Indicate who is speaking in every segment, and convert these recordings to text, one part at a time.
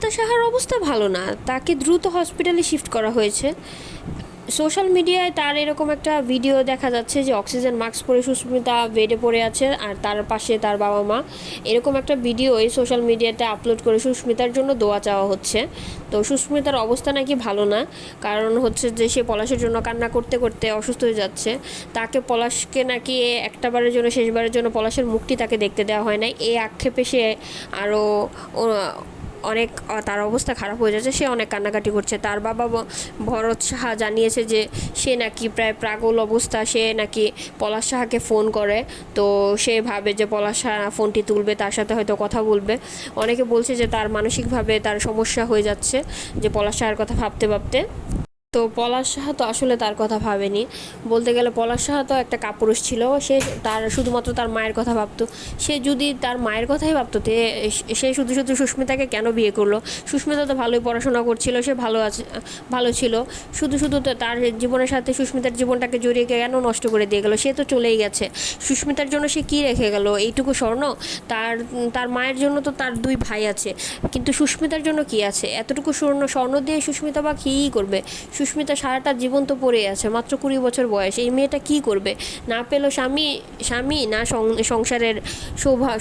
Speaker 1: সুস্মিতা সাহার অবস্থা ভালো না, তাকে দ্রুত হসপিটালে শিফট করা হয়েছে। সোশ্যাল মিডিয়ায় তার এরকম একটা ভিডিও দেখা যাচ্ছে যে অক্সিজেন মাস্ক পরে সুস্মিতা বেডে পড়ে আছে আর তার পাশে তার বাবা মা। এরকম একটা ভিডিও এই সোশ্যাল মিডিয়াতে আপলোড করে সুস্মিতার জন্য দোয়া চাওয়া হচ্ছে। তো সুস্মিতার অবস্থা নাকি ভালো না, কারণ হচ্ছে যে সে পলাশের জন্য কান্না করতে করতে অসুস্থ হয়ে যাচ্ছে। তাকে পলাশকে নাকি একটাবারের জন্য শেষবারের জন্য পলাশের মুখটি তাকে দেখতে দেওয়া হয় নাই, এই আক্ষেপে সে আরও অনেক তার অবস্থা খারাপ হয়ে যাচ্ছে। সে অনেক কান্নাকাটি করছে। তার বাবা ভরত সাহা জানিয়েছে যে সে নাকি প্রায় পাগল অবস্থা, সে নাকি পলাশ সাহাকে ফোন করে, তো সে ভাবে যে পলাশ সাহা ফোনটি তুলবে, তার সাথে হয়তো কথা বলবে। অনেকে বলছে যে তার মানসিকভাবে তার সমস্যা হয়ে যাচ্ছে, যে পলাশ সাহার কথা ভাবতে ভাবতে। তো পলাশ সাহা তো আসলে তার কথা ভাবেনি। বলতে গেলে পলাশ সাহা তো একটা কাপুরুষ ছিল, সে তার শুধুমাত্র তার মায়ের কথা ভাবতো। সে যদি তার মায়ের কথাই ভাবতো সে শুধু শুধু সুস্মিতাকে কেন বিয়ে করলো? সুস্মিতা তো ভালোই পড়াশোনা করছিল, সে ভালো ছিল। শুধু শুধু তো তার জীবনের সাথে সুস্মিতার জীবনটাকে জড়িয়ে কেন নষ্ট করে দিয়ে গেল? সে তো চলেই গেছে। সুস্মিতার জন্য সে কী রেখে গেল? এইটুকু স্বর্ণ? তার তার মায়ের জন্য তো তার 2 ভাই আছে, কিন্তু সুস্মিতার জন্য কি আছে? এতটুকু স্বর্ণ দিয়ে সুস্মিতা বা কী করবে? সুস্মিতা সারাটা জীবন তো পড়ে আছে, মাত্র 20 বছর বয়স। এই মেয়েটা কি করবে? না পেলো স্বামী না সংসারের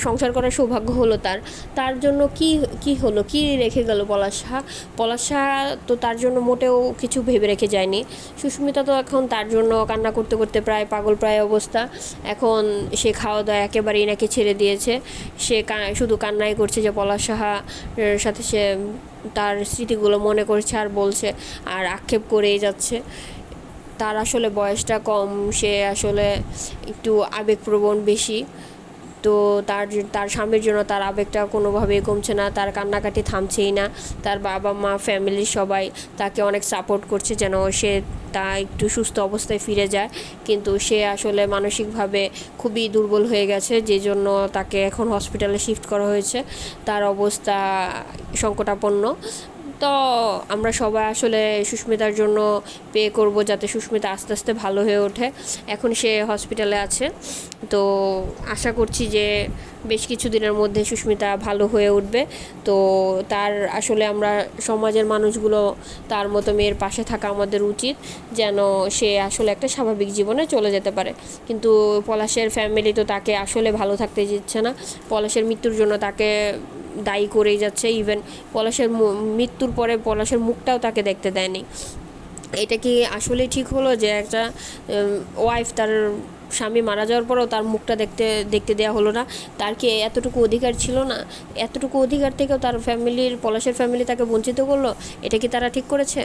Speaker 1: সংসার করার সৌভাগ্য হলো তার। তার জন্য কি কি হলো? কি রেখে গেল পলাশ সাহা তো তার জন্য মোটেও কিছু ভেবে রেখে যায়নি। সুস্মিতা তো এখন তার জন্য কান্না করতে করতে প্রায় পাগল প্রায় অবস্থা। এখন সে খাওয়া দাওয়া একেবারেই নাকি ছেড়ে দিয়েছে। সে শুধু কান্নাই করছে যে পলাশ সাহার সাথে সে তার স্মৃতিগুলো মনে করছে আর বলছে, আর আক্ষেপ করেই যাচ্ছে। তার আসলে বয়সটা কম, সে আসলে একটু আবেগপ্রবণ বেশি। তো তার তার স্বামীর জন্য তার আবেগটা কোনোভাবেই কমছে না, তার কান্নাকাটি থামছেই না। তার বাবা মা ফ্যামিলির সবাই তাকে অনেক সাপোর্ট করছে যেন সে তা একটু সুস্থ অবস্থায় ফিরে যায়, কিন্তু সে আসলে মানসিকভাবে খুবই দুর্বল হয়ে গেছে, যে জন্য তাকে এখন হসপিটালে শিফট করা হয়েছে। তার অবস্থা সংকটাপন্ন। তো আমরা সবাই আসলে সুস্মিতার জন্য পে করব যাতে সুস্মিতা আস্তে আস্তে ভালো হয়ে ওঠে। এখন সে হসপিটালে আছে, তো আশা করছি যে বেশ কিছু দিনের মধ্যে সুস্মিতা ভালো হয়ে উঠবে। তো তার আসলে আমরা সমাজের মানুষগুলো তার মতো মেয়ের পাশে থাকা আমাদের উচিত, যেন সে আসলে একটা স্বাভাবিক জীবনে চলে যেতে পারে। কিন্তু পলাশের ফ্যামিলি তো তাকে আসলে ভালো থাকতে দিচ্ছে না। পলাশের মৃত্যুর জন্য তাকে দায়ী করেই যাচ্ছে। ইভেন পলাশের মৃত্যুর পরে পলাশের মুখটাও তাকে দেখতে দেয়নি। এটা কি আসলে ঠিক হলো যে একটা ওয়াইফ তার স্বামী মারা যাওয়ার পরেও তার মুখটা দেখতে দেওয়া হলো না? তার কি এতটুকু অধিকার ছিল না? এতটুকু অধিকার থেকেও তার পলাশের ফ্যামিলি তাকে বঞ্চিত করলো। এটা কি তারা ঠিক করেছে?